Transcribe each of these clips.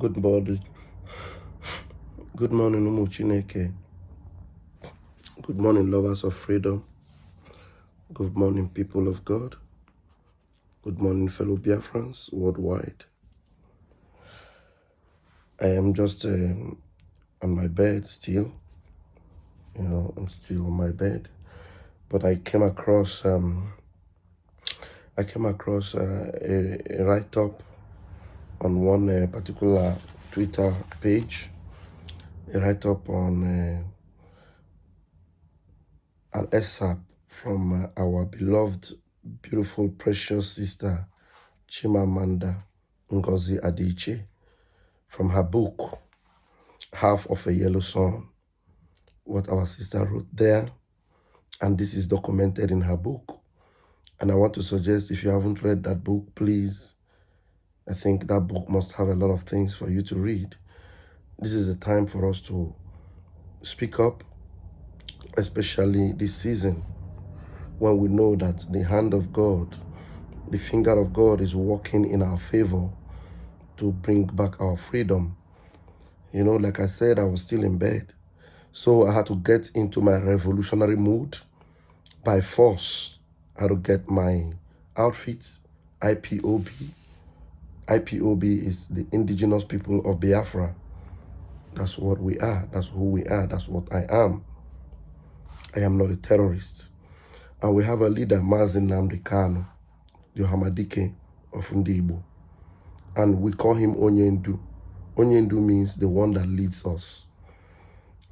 Good morning. Good morning, Umu Chineke. Good morning, lovers of freedom. Good morning, people of God. Good morning, fellow Biafrans worldwide. I am just on my bed still. I'm still on my bed. But I came across a write-up on one particular Twitter page. A write-up on an excerpt from our beloved, beautiful, precious sister, Chimamanda Ngozi Adichie, from her book, Half of a Yellow Sun, what our sister wrote there, and this is documented in her book. And I want to suggest, if you haven't read that book, please, I think that book must have a lot of things for you to read. This is a time for us to speak up, especially this season, when we know that the hand of God, the finger of God is working in our favor to bring back our freedom. Like I said, I was still in bed. So I had to get into my revolutionary mood by force. I had to get my outfits, IPOB. IPOB is the indigenous people of Biafra. That's what we are. That's who we are. That's what I am. I am not a terrorist. And we have a leader, Mazi Nnamdi Kanu, the Hamadike of Igbo. And we call him Onyendu. Onyendu means the one that leads us.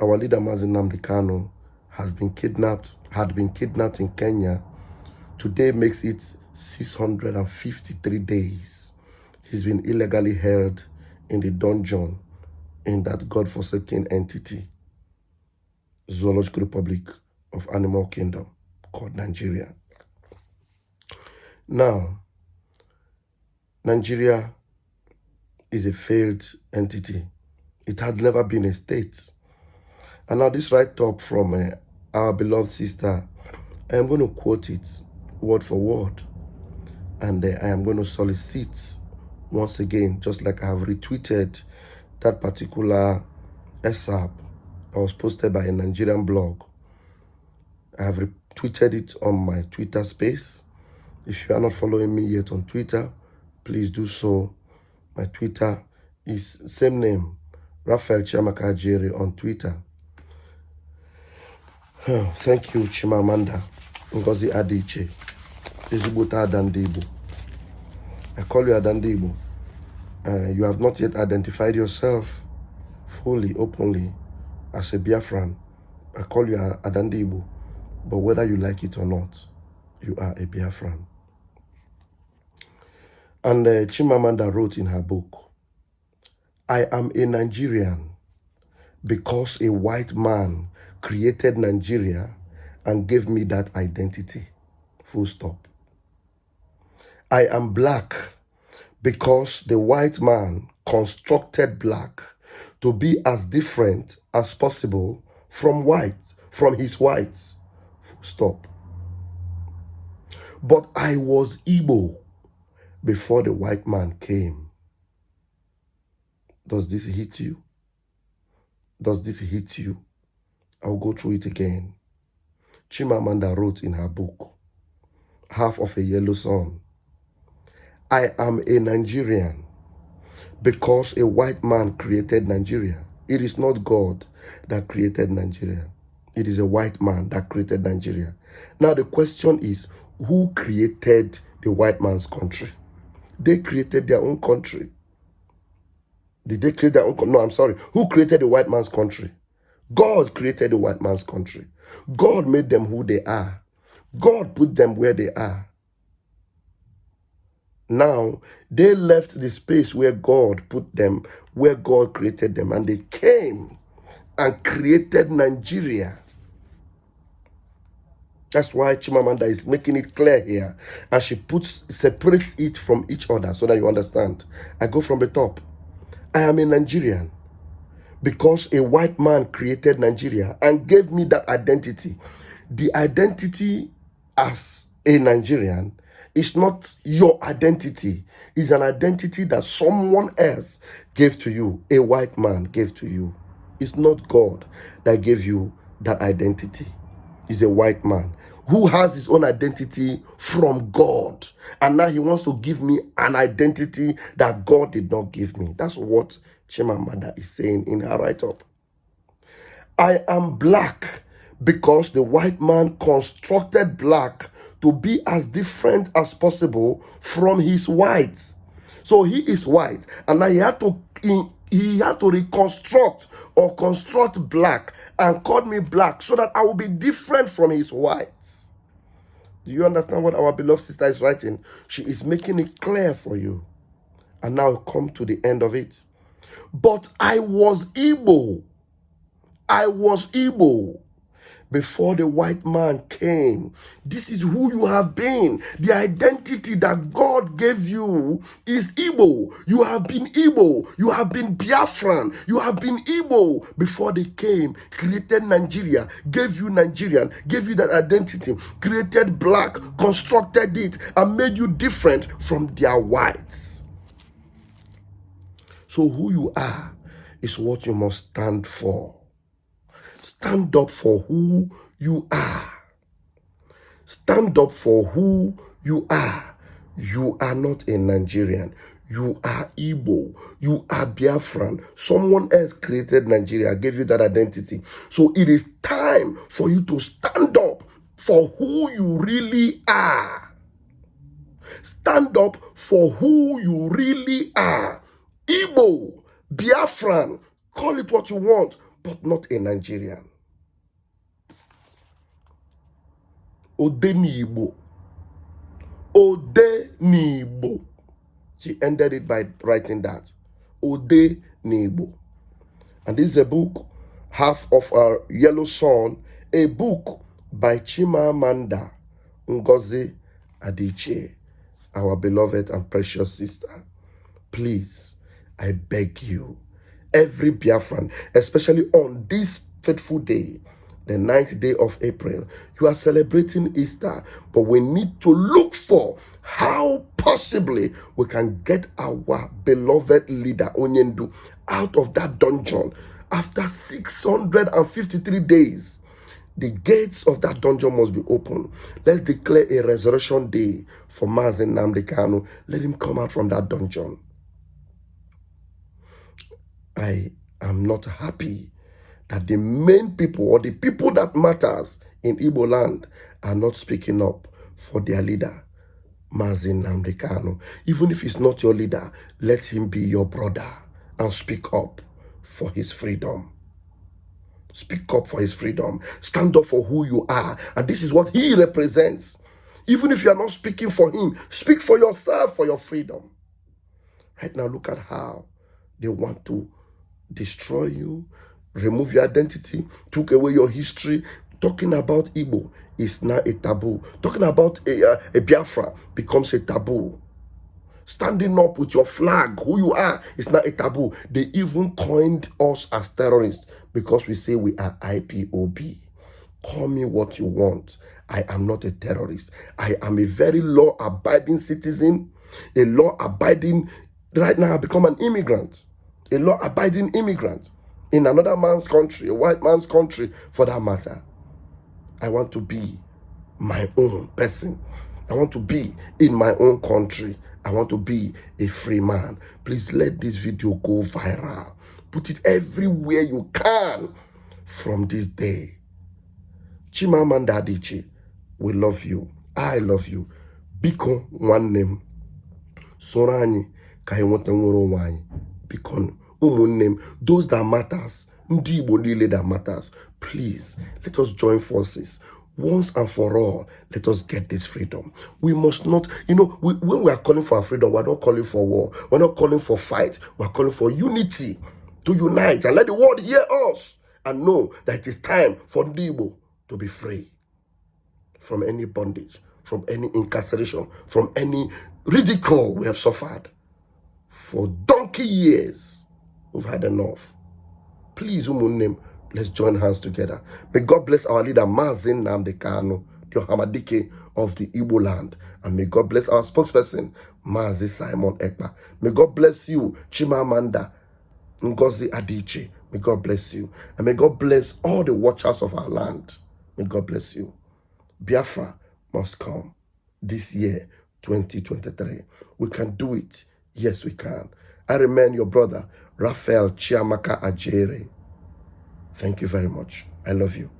Our leader, Mazi Nnamdi Kanu, had been kidnapped in Kenya. Today makes it 653 days. He's been illegally held in the dungeon in that godforsaken entity, Zoological Republic of Animal Kingdom, called Nigeria. Now, Nigeria is a failed entity. It had never been a state. And now this write-up from our beloved sister, I am going to quote it word for word. And I am going to solicit once again, just like I have retweeted that particular excerpt that was posted by a Nigerian blog. I have retweeted it on my Twitter space. If you are not following me yet on Twitter, please do so. My Twitter is same name, Raphael Chiamaka Ajere on Twitter. Thank you, Chimamanda Ngozi Adichie. Ezubota Adandibo. I call you Adandibo. You have not yet identified yourself fully, openly, as a Biafran. I call you Adandibo. But whether you like it or not, you are a Biafran. And Chimamanda wrote in her book, I am a Nigerian because a white man created Nigeria and gave me that identity. Full stop. I am black because the white man constructed black to be as different as possible from his whites. Full stop. But I was Igbo before the white man came. Does this hit you? Does this hit you? I'll go through it again. Chimamanda wrote in her book, Half of a Yellow Sun, I am a Nigerian because a white man created Nigeria. It is not God that created Nigeria. It is a white man that created Nigeria. Now the question is, who created the white man's country? They created their own country. Did they create their own country? No, I'm sorry. Who created the white man's country? God created the white man's country. God made them who they are. God put them where they are. Now, they left the space where God put them, where God created them, and they came and created Nigeria. That's why Chimamanda is making it clear here. And she separates it from each other so that you understand. I go from the top. I am a Nigerian because a white man created Nigeria and gave me that identity. The identity as a Nigerian It's not your identity. It's an identity that someone else gave to you. A white man gave to you. It's not God that gave you that identity. It's a white man who has his own identity from God. And now he wants to give me an identity that God did not give me. That's what Chimamanda is saying in her write-up. I am black because the white man constructed black to be as different as possible from his whites. So he is white, and now he had to reconstruct or construct black and call me black so that I will be different from his whites. Do you understand what our beloved sister is writing? She is making it clear for you. And now come to the end of it. But I was Igbo. I was Igbo before the white man came. This is who you have been. The identity that God gave you is Igbo. You have been Igbo. You have been Biafran. You have been Igbo before they came, created Nigeria, gave you Nigerian, gave you that identity, created black, constructed it, and made you different from their whites. So who you are is what you must stand for. Stand up for who you are. Stand up for who you are. You are not a Nigerian. You are Igbo. You are Biafran. Someone else created Nigeria, gave you that identity. So it is time for you to stand up for who you really are. Stand up for who you really are. Igbo, Biafran, call it what you want, but not a Nigerian. Odenigbo. Odenigbo. She ended it by writing that. Odenigbo. And this is a book, half of our Yellow Sun, a book by Chimamanda Ngozi Adichie, our beloved and precious sister. Please, I beg you, every Biafran, especially on this fateful day, the 9th day of April, you are celebrating Easter, but we need to look for how possibly we can get our beloved leader, Onyendu, out of that dungeon. After 653 days, the gates of that dungeon must be open. Let's declare a resurrection day for Mazi Nnamdi Kanu. Let him come out from that dungeon. I am not happy that the main people or the people that matters in Igbo land are not speaking up for their leader, Mazi Nnamdi Kanu. Even if he's not your leader, let him be your brother and speak up for his freedom. Speak up for his freedom. Stand up for who you are. And this is what he represents. Even if you are not speaking for him, speak for yourself, for your freedom. Right now, look at how they want to destroy you, remove your identity, took away your history. Talking about Igbo is now a taboo. Talking about a Biafra becomes a taboo. Standing up with your flag, who you are, is not a taboo. They even coined us as terrorists because we say we are IPOB. Call me what you want. I am not a terrorist. I am a very law-abiding citizen, a law-abiding, right now I become an immigrant, a law-abiding immigrant in another man's country, a white man's country for that matter. I want to be my own person. I want to be in my own country. I want to be a free man. Please let this video go viral. Put it everywhere you can from this day. Chimamanda Adichie, we love you. I love you. Biko nwannem. Soro anyị ka anyị nweta nwere onwe anyị. Biko ụmụnnem, those that matters, ndị Igbo niile that matters. Please, let us join forces. Once and for all, let us get this freedom. We must not, when we are calling for our freedom, we're not calling for war. We're not calling for fight. We're calling for unity, to unite and let the world hear us and know that it is time for Igbo to be free from any bondage, from any incarceration, from any ridicule we have suffered. For donkey years, we've had enough. Please, umunnem, let's join hands together. May God bless our leader, Mazi Nnamdi Kanu, the Hamadike of the Igbo land. And may God bless our spokesperson, Mazi Simon Ekpa. May God bless you, Chimamanda Ngozi Adichie. May God bless you. And may God bless all the watchers of our land. May God bless you. Biafra must come this year, 2023. We can do it. Yes, we can. I remain your brother, Raphael Chiamaka Ajere. Thank you very much. I love you.